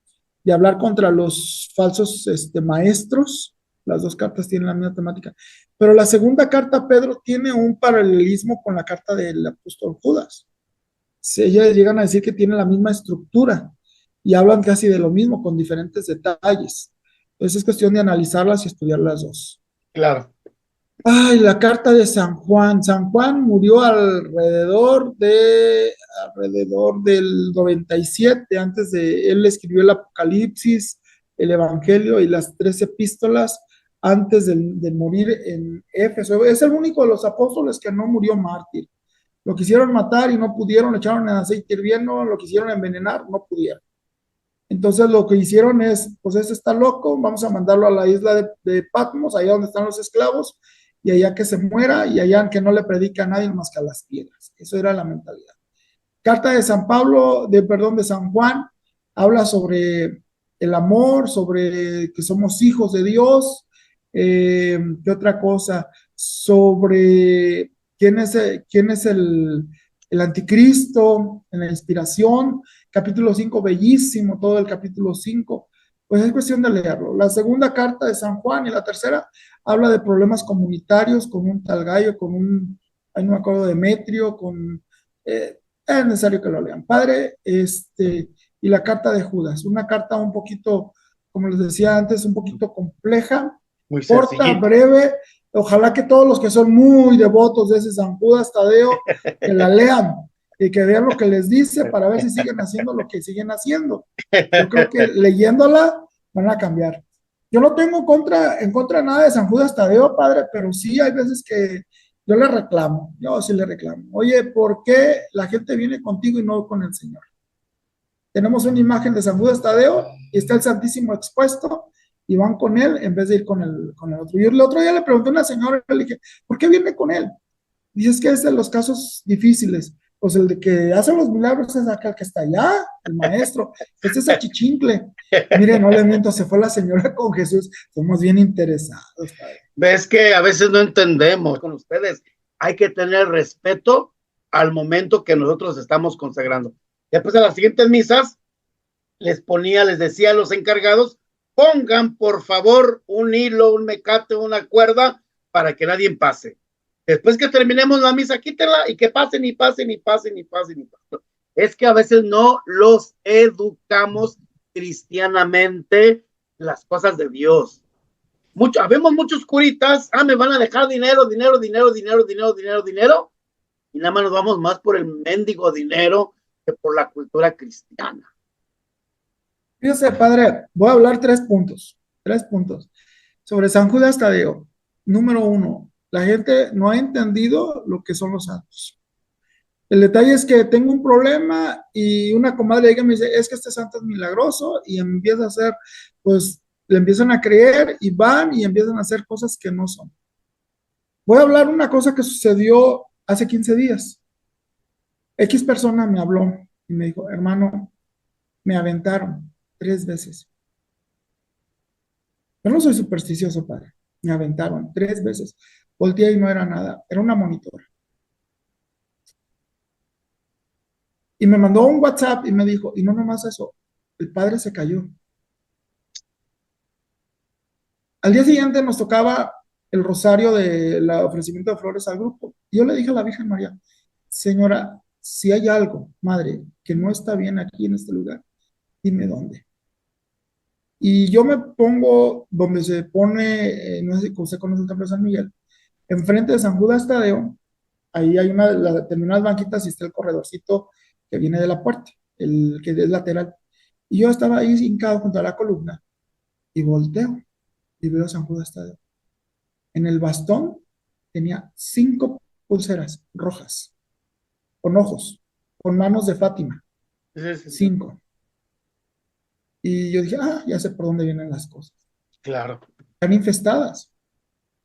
de hablar contra los falsos maestros. Las dos cartas tienen la misma temática. Pero la segunda carta, Pedro, tiene un paralelismo con la carta del apóstol Judas. Ellas llegan a decir que tienen la misma estructura y hablan casi de lo mismo con diferentes detalles. Entonces es cuestión de analizarlas y estudiar las dos. Claro. Ay, la carta de San Juan. San Juan murió alrededor del 97, antes de él escribió el Apocalipsis, el Evangelio y las 13 epístolas antes de morir en Éfeso. Es el único de los apóstoles que no murió mártir. Lo quisieron matar y no pudieron, lo echaron en aceite hirviendo, lo quisieron envenenar, no pudieron. Entonces lo que hicieron es, pues ese está loco, vamos a mandarlo a la isla de Patmos, allá donde están los esclavos, y allá que se muera, y allá que no le predica a nadie más que a las piedras. Eso era la mentalidad. Carta de San Pablo, de San Juan, habla sobre el amor, sobre que somos hijos de Dios. ¿Qué otra cosa? Sobre quién es el anticristo en la inspiración. Capítulo 5 bellísimo, todo el capítulo 5. Pues es cuestión de leerlo. La segunda carta de San Juan y la tercera habla de problemas comunitarios con un tal Gallo, ahí no me acuerdo, Demetrio, es necesario que lo lean. Padre, y la carta de Judas, una carta un poquito, como les decía antes, un poquito compleja, Muy corta, sencillito. breve. Ojalá que todos los que son muy devotos de ese San Judas Tadeo, que la lean y que vean lo que les dice para ver si siguen haciendo lo que siguen haciendo. Yo creo que leyéndola van a cambiar. Yo no tengo en contra nada de San Judas Tadeo, padre, pero sí hay veces que yo sí le reclamo. Oye, ¿por qué la gente viene contigo y no con el Señor? Tenemos una imagen de San Judas Tadeo y está el Santísimo expuesto y van con él en vez de ir con el otro. Y el otro día le pregunté a una señora, le dije, ¿por qué viene con él? Dice, es que es de los casos difíciles. Pues el de que hace los milagros es aquel que está allá, el maestro. Este es achichincle. Mire, no le miento, se fue la señora con Jesús. Somos bien interesados, padre. Ves que a veces no entendemos con ustedes. Hay que tener respeto al momento que nosotros estamos consagrando. Después de las siguientes misas, les decía a los encargados, pongan por favor un hilo, un mecate, una cuerda para que nadie pase. Después que terminemos la misa, quítenla y que pasen y pasen y pasen y pasen y pasen. Es que a veces no los educamos cristianamente las cosas de Dios. Habemos muchos curitas, me van a dejar dinero, dinero, dinero, dinero, dinero, dinero, dinero, y nada más nos vamos más por el mendigo dinero que por la cultura cristiana. Fíjese, padre, voy a hablar 3 puntos. 3 puntos. Sobre San Judas Tadeo. Número 1, la gente no ha entendido lo que son los santos. El detalle es que tengo un problema y una comadre llega y me dice, es que este santo es milagroso y empieza a hacer, pues le empiezan a creer y van y empiezan a hacer cosas que no son. Voy a hablar una cosa que sucedió hace 15 días. X persona me habló y me dijo, hermano, me aventaron 3 veces. Yo no soy supersticioso, padre. Me aventaron 3 veces. Volteé y no era nada, era una monitora. Y me mandó un WhatsApp y me dijo, y no nomás eso, el padre se cayó. Al día siguiente nos tocaba el rosario del ofrecimiento de flores al grupo. Y yo le dije a la Virgen María, señora, si hay algo, madre, que no está bien aquí en este lugar, dime dónde. Y yo me pongo donde se pone, no sé si usted conoce el templo de San Miguel, enfrente de San Judas Tadeo, ahí hay terminadas banquitas y está el corredorcito que viene de la puerta, el que es lateral. Y yo estaba ahí hincado junto a la columna y volteo y veo a San Judas Tadeo. En el bastón tenía 5 pulseras rojas, con ojos, con manos de Fátima. Sí. 5. Y yo dije, ya sé por dónde vienen las cosas. Claro. Están infestadas.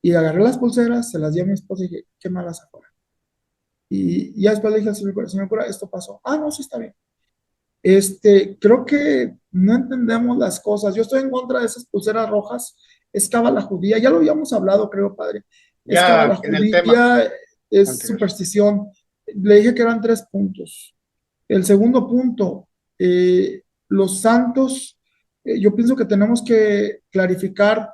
Y agarré las pulseras, se las di a mi esposa y dije, qué malas afuera. Y ya después le dije al señor cura, esto pasó. No, sí está bien. Creo que no entendemos las cosas. Yo estoy en contra de esas pulseras rojas. Es cábala judía. Ya lo habíamos hablado, creo, padre. Es cábala Ya en el tema judía, es anterior. superstición. Le dije que eran 3 puntos. El segundo punto, los santos, yo pienso que tenemos que clarificar,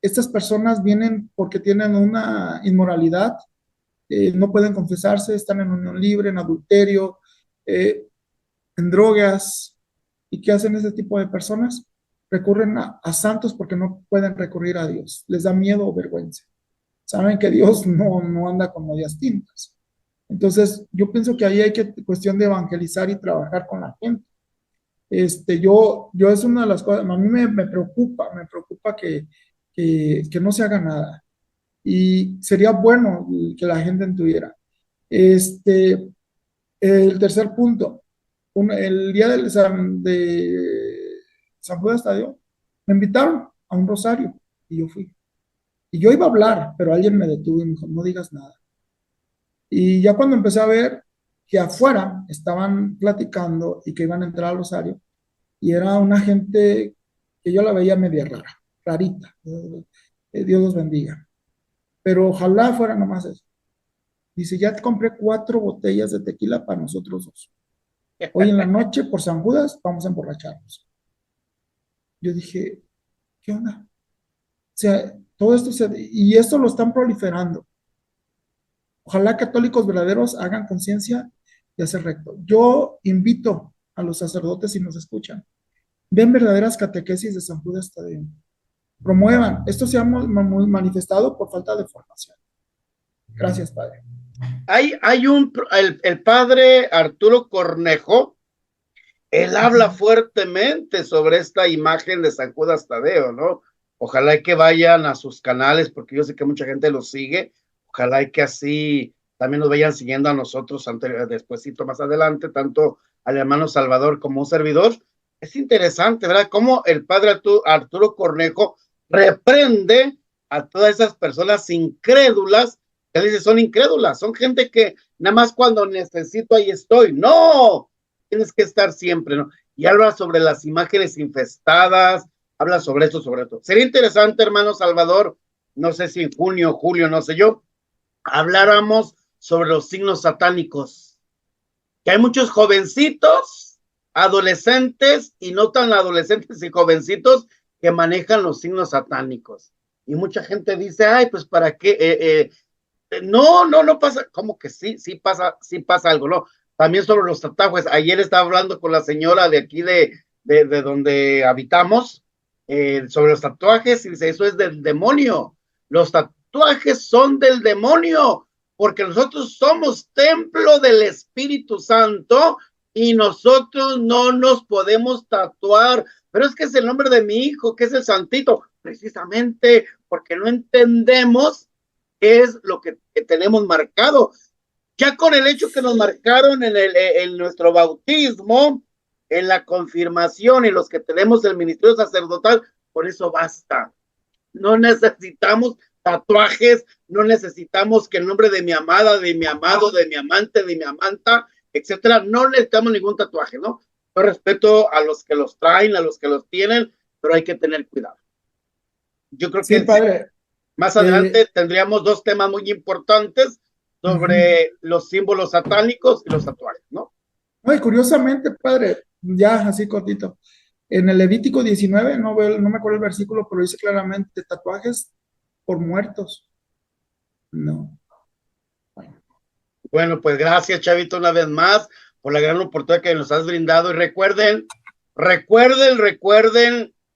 estas personas vienen porque tienen una inmoralidad, no pueden confesarse, están en unión libre, en adulterio, eh, en drogas. ¿Y qué hacen ese tipo de personas? Recurren a santos porque no pueden recurrir a Dios. Les da miedo o vergüenza. Saben que Dios no anda con medias tintas. Entonces, yo pienso que ahí hay que cuestión de evangelizar y trabajar con la gente. Yo es una de las cosas, a mí me preocupa que no se haga nada. Y sería bueno que la gente entuviera. El tercer punto, el día de San Judas Tadeo, me invitaron a un rosario y yo fui. Y yo iba a hablar, pero alguien me detuvo y me dijo, no digas nada. Y ya cuando empecé a ver que afuera estaban platicando y que iban a entrar al rosario, y era una gente que yo la veía media rara, rarita. Dios los bendiga. Pero ojalá fuera nomás eso. Dice, ya te compré 4 botellas de tequila para nosotros dos. Hoy en la noche, por San Judas, vamos a emborracharnos. Yo dije, ¿qué onda? O sea, todo esto y esto lo están proliferando. Ojalá católicos verdaderos hagan conciencia y hacer recto. Yo invito a los sacerdotes, si nos escuchan, ven verdaderas catequesis de San Judas Tadeo. Promuevan. Esto se ha manifestado por falta de formación. Gracias, Padre. El padre Arturo Cornejo, él habla fuertemente sobre esta imagen de San Judas Tadeo, ¿no? Ojalá y que vayan a sus canales, porque yo sé que mucha gente los sigue. Ojalá y que así también nos vayan siguiendo a nosotros despuésito más adelante, tanto al hermano Salvador como un servidor. Es interesante, ¿verdad? Cómo el padre Arturo Cornejo reprende a todas esas personas incrédulas. Él dice, son incrédulas, son gente que nada más cuando necesito ahí estoy. No, tienes que estar siempre, ¿no? Y habla sobre las imágenes infestadas, habla sobre esto, sobre esto. Sería interesante, hermano Salvador, no sé si en junio, julio, no sé yo, habláramos sobre los signos satánicos, que hay muchos jovencitos, adolescentes y no tan adolescentes y jovencitos que manejan los signos satánicos. Y mucha gente dice, ay, pues ¿para qué? No pasa, como que sí pasa algo, ¿no? También sobre los tatuajes. Ayer estaba hablando con la señora de aquí de donde habitamos, sobre los tatuajes, y dice, eso es del demonio. Los tatuajes son del demonio, porque nosotros somos templo del Espíritu Santo y nosotros no nos podemos tatuar. Pero es que es el nombre de mi hijo, que es el Santito, precisamente porque no entendemos qué es lo que tenemos marcado. Ya con el hecho que nos marcaron en nuestro bautismo, en la confirmación y los que tenemos el ministerio sacerdotal, por eso basta. No necesitamos tatuajes, no necesitamos que el nombre de mi amada, de mi amado, de mi amante, de mi amanta, etcétera, no necesitamos ningún tatuaje, ¿no? Yo respeto a los que los traen, a los que los tienen, pero hay que tener cuidado. Yo creo sí, que padre. Más adelante tendríamos 2 temas muy importantes sobre los símbolos satánicos y los tatuajes, ¿no? No, y curiosamente, padre, ya así cortito, en el Levítico 19, no me acuerdo el versículo, pero dice claramente tatuajes por muertos. No. Bueno, pues gracias, Chavito, una vez más por la gran oportunidad que nos has brindado. Y recuerden,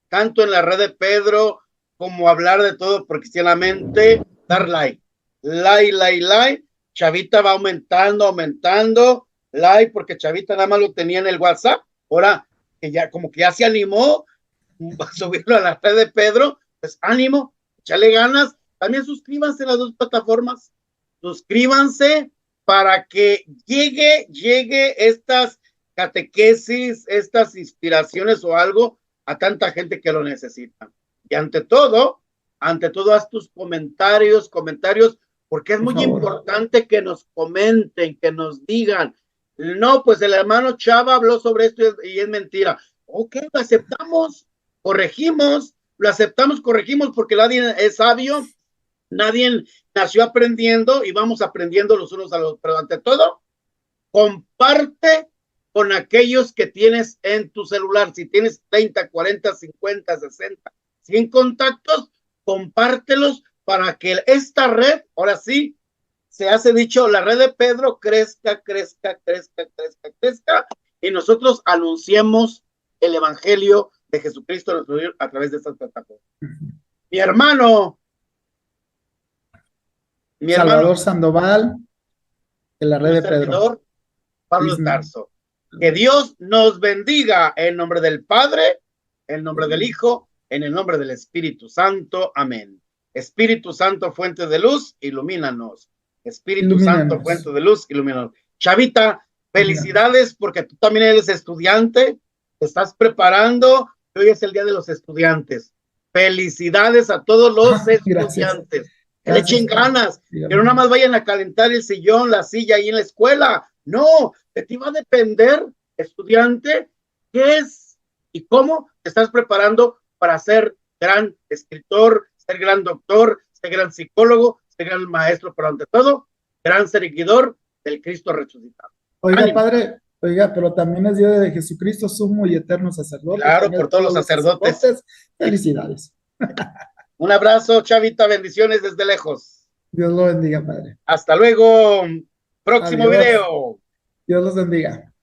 tanto en la red de Pedro como hablar de todo cristianamente, dar like. Chavita va aumentando, like, porque Chavita nada más lo tenía en el WhatsApp. Ahora que ya como que ya se animó a subirlo a la red de Pedro, pues ánimo, échale ganas. También suscríbanse a las 2 plataformas. Suscríbanse para que llegue estas catequesis, estas inspiraciones o algo a tanta gente que lo necesita. Y ante todo, haz tus comentarios, porque es muy importante que nos comenten, que nos digan, no, pues el hermano Chava habló sobre esto y es mentira. Ok, lo aceptamos, corregimos, porque nadie es sabio, nadie nació aprendiendo y vamos aprendiendo los unos a los otros, pero ante todo, comparte con aquellos que tienes en tu celular. Si tienes 30, 40, 50, 60, 100 contactos, compártelos para que esta red, ahora sí, se hace dicho, la red de Pedro crezca, crezca, crezca, crezca, crezca, y nosotros anunciemos el evangelio de Jesucristo a través de estas plataformas. Mi hermano, Salvador Sandoval, de la red tu de Pedro. servidor, Pablo Isma. Tarso. Que Dios nos bendiga en nombre del Padre, en nombre del Hijo, en el nombre del Espíritu Santo. Amén. Espíritu Santo, fuente de luz, ilumínanos. Espíritu Santo, fuente de luz, ilumínanos. Chavita, felicidades porque tú también eres estudiante, te estás preparando. Hoy es el Día de los Estudiantes. Felicidades a todos los estudiantes. Que le echen ganas, que no nada más vayan a calentar el sillón, la silla ahí en la escuela. No, de ti va a depender, estudiante, qué es y cómo te estás preparando para ser gran escritor, ser gran doctor, ser gran psicólogo, ser gran maestro, pero ante todo, gran seguidor del Cristo resucitado. Oiga, ánimo. Padre, oiga, pero también es Día de Jesucristo, sumo y eterno sacerdote. Claro, por todos los sacerdotes. Felicidades. Un abrazo, Chavita, bendiciones desde lejos. Dios lo bendiga, Padre. Hasta luego. Próximo Adiós. video. Dios los bendiga.